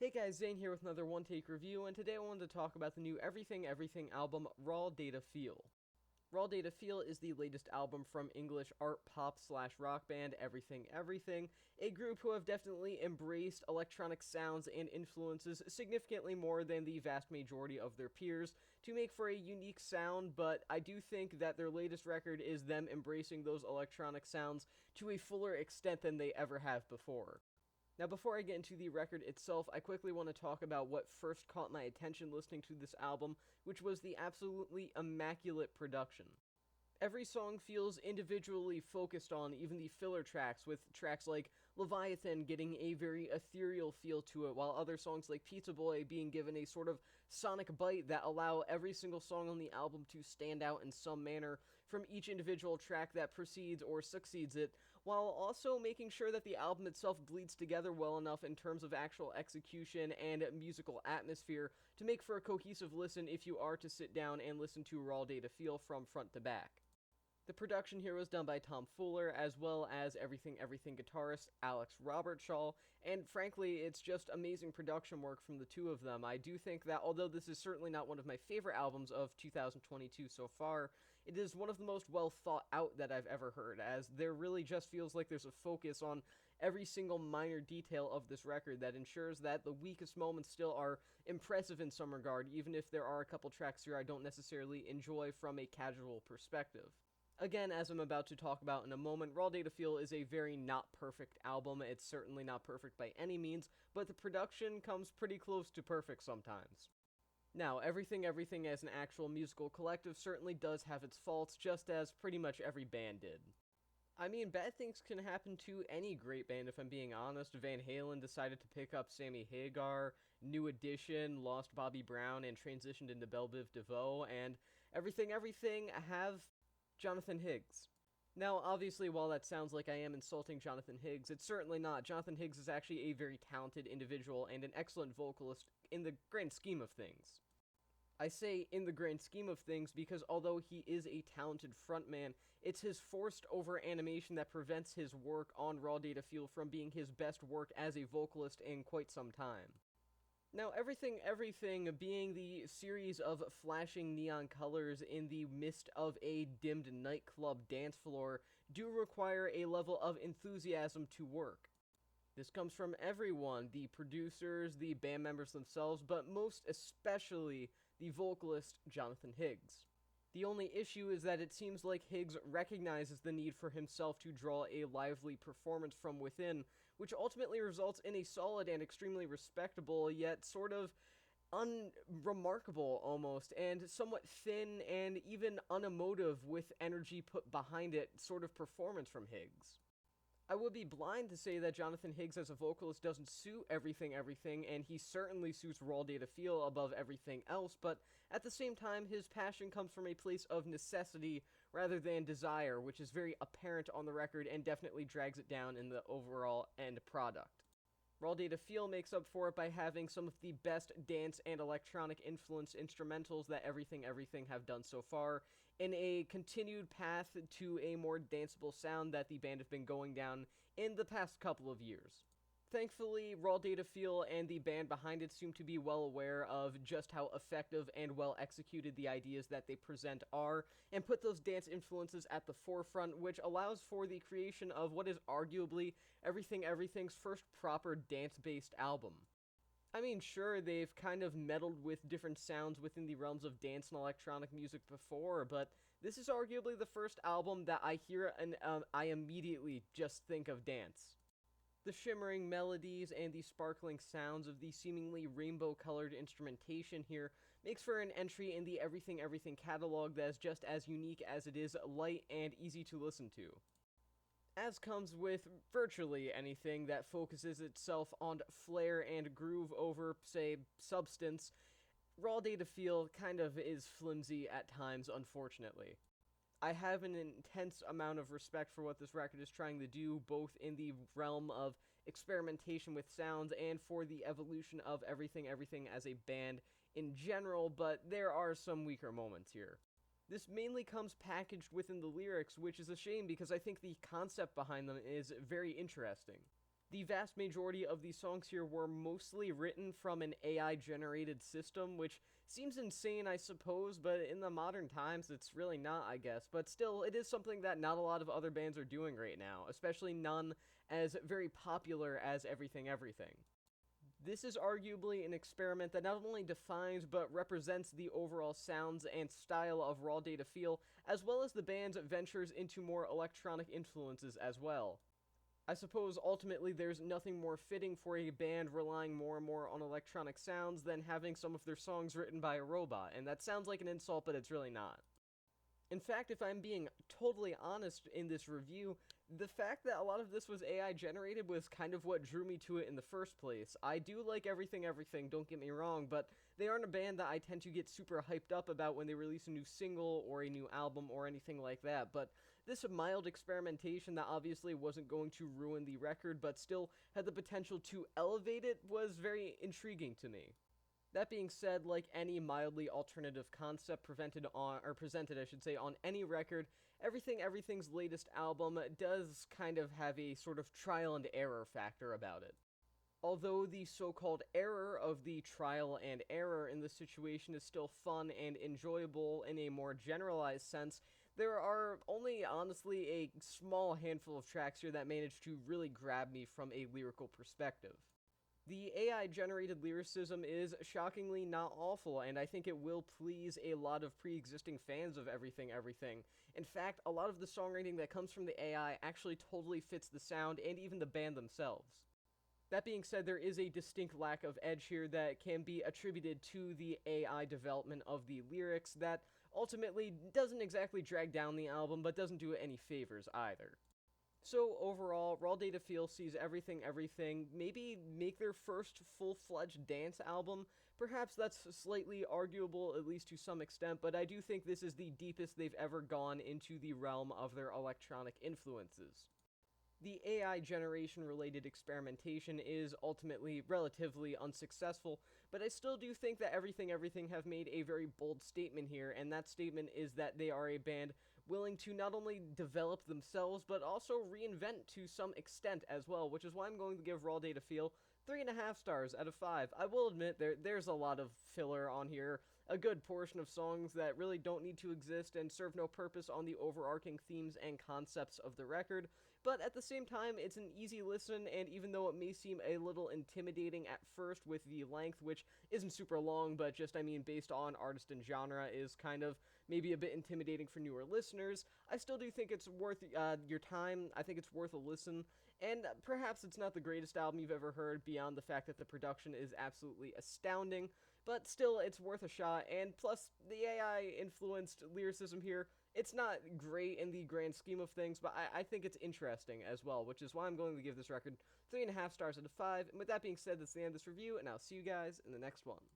Hey guys, Zane here with another one-take review, and today I wanted to talk about the new Everything Everything album, Raw Data Feel. Raw Data Feel is the latest album from English art pop / rock band Everything Everything, a group who have definitely embraced electronic sounds and influences significantly more than the vast majority of their peers to make for a unique sound, but I do think that their latest record is them embracing those electronic sounds to a fuller extent than they ever have before. Now, before I get into the record itself, I quickly want to talk about what first caught my attention listening to this album, which was the absolutely immaculate production. Every song feels individually focused on, even the filler tracks, with tracks like Leviathan getting a very ethereal feel to it, while other songs like Pizza Boy being given a sort of sonic bite that allow every single song on the album to stand out in some manner from each individual track that precedes or succeeds it, while also making sure that the album itself bleeds together well enough in terms of actual execution and musical atmosphere to make for a cohesive listen if you are to sit down and listen to Raw Data Feel from front to back. The production here was done by Tom Fuller, as well as Everything Everything guitarist Alex Robertshaw, and frankly, it's just amazing production work from the two of them. I do think that, although this is certainly not one of my favorite albums of 2022 so far, it is one of the most well thought out that I've ever heard, as there really just feels like there's a focus on every single minor detail of this record that ensures that the weakest moments still are impressive in some regard, even if there are a couple tracks here I don't necessarily enjoy from a casual perspective. Again, as I'm about to talk about in a moment, Raw Data Feel is a very not perfect album. It's certainly not perfect by any means, but the production comes pretty close to perfect sometimes. Now, Everything Everything as an actual musical collective certainly does have its faults, just as pretty much every band did. I mean, bad things can happen to any great band, if I'm being honest. Van Halen decided to pick up Sammy Hagar, New Edition lost Bobby Brown and transitioned into Belle Biv DeVoe, and Everything Everything have Jonathan Higgs. Now, obviously, while that sounds like I am insulting Jonathan Higgs, it's certainly not. Jonathan Higgs is actually a very talented individual and an excellent vocalist in the grand scheme of things. I say in the grand scheme of things because although he is a talented frontman, it's his forced over animation that prevents his work on Raw Data Feel from being his best work as a vocalist in quite some time. Now, Everything Everything being the series of flashing neon colors in the midst of a dimmed nightclub dance floor do require a level of enthusiasm to work. This comes from everyone, the producers, the band members themselves, but most especially the vocalist Jonathan Higgs. The only issue is that it seems like Higgs recognizes the need for himself to draw a lively performance from within, which ultimately results in a solid and extremely respectable, yet sort of unremarkable almost, and somewhat thin and even unemotive with energy put behind it sort of performance from Higgs. I would be blind to say that Jonathan Higgs as a vocalist doesn't suit Everything Everything, and he certainly suits Raw Data Feel above everything else, but at the same time, his passion comes from a place of necessity rather than desire, which is very apparent on the record and definitely drags it down in the overall end product. Raw Data Feel makes up for it by having some of the best dance and electronic influence instrumentals that Everything Everything have done so far, in a continued path to a more danceable sound that the band have been going down in the past couple of years. Thankfully, Raw Data Feel and the band behind it seem to be well aware of just how effective and well executed the ideas that they present are, and put those dance influences at the forefront, which allows for the creation of what is arguably Everything Everything's first proper dance-based album. I mean, sure, they've kind of meddled with different sounds within the realms of dance and electronic music before, but this is arguably the first album that I hear and I immediately just think of dance. The shimmering melodies and the sparkling sounds of the seemingly rainbow-colored instrumentation here makes for an entry in the Everything Everything catalog that is just as unique as it is light and easy to listen to. As comes with virtually anything that focuses itself on flair and groove over, say, substance, Raw Data Feel kind of is flimsy at times, unfortunately. I have an intense amount of respect for what this record is trying to do, both in the realm of experimentation with sounds and for the evolution of Everything Everything as a band in general, but there are some weaker moments here. This mainly comes packaged within the lyrics, which is a shame because I think the concept behind them is very interesting. The vast majority of these songs here were mostly written from an AI generated system, which seems insane, I suppose, but in the modern times, it's really not, I guess. But still, it is something that not a lot of other bands are doing right now, especially none as very popular as Everything Everything. This is arguably an experiment that not only defines but represents the overall sounds and style of Raw Data Feel, as well as the band's ventures into more electronic influences as well. I suppose ultimately there's nothing more fitting for a band relying more and more on electronic sounds than having some of their songs written by a robot, and that sounds like an insult, but it's really not. In fact, if I'm being totally honest in this review, the fact that a lot of this was AI generated was kind of what drew me to it in the first place. I do like Everything Everything, don't get me wrong, but they aren't a band that I tend to get super hyped up about when they release a new single or a new album or anything like that, but this mild experimentation that obviously wasn't going to ruin the record but still had the potential to elevate it was very intriguing to me. That being said, like any mildly alternative concept presented, I should say, on any record, Everything Everything's latest album does kind of have a sort of trial and error factor about it. Although the so-called error of the trial and error in this situation is still fun and enjoyable in a more generalized sense, there are only, honestly, a small handful of tracks here that manage to really grab me from a lyrical perspective. The AI-generated lyricism is shockingly not awful, and I think it will please a lot of pre-existing fans of Everything Everything. In fact, a lot of the songwriting that comes from the AI actually totally fits the sound and even the band themselves. That being said, there is a distinct lack of edge here that can be attributed to the AI development of the lyrics that ultimately doesn't exactly drag down the album, but doesn't do it any favors either. So overall, Raw Data Feel sees Everything Everything maybe make their first full-fledged dance album. Perhaps that's slightly arguable, at least to some extent, but I do think this is the deepest they've ever gone into the realm of their electronic influences. The AI generation-related experimentation is ultimately relatively unsuccessful, but I still do think that Everything Everything have made a very bold statement here, and that statement is that they are a band willing to not only develop themselves, but also reinvent to some extent as well, which is why I'm going to give Raw Data Feel 3.5 stars out of 5. I will admit there's a lot of filler on here, a good portion of songs that really don't need to exist and serve no purpose on the overarching themes and concepts of the record, but at the same time, it's an easy listen, and even though it may seem a little intimidating at first with the length, which isn't super long, but just, based on artist and genre, is kind of maybe a bit intimidating for newer listeners, I still do think it's worth your time. I think it's worth a listen, and perhaps it's not the greatest album you've ever heard beyond the fact that the production is absolutely astounding, but still, it's worth a shot, and plus, the AI-influenced lyricism here, it's not great in the grand scheme of things, but I think it's interesting as well, which is why I'm going to give this record 3.5 stars out of 5, and with that being said, that's the end of this review, and I'll see you guys in the next one.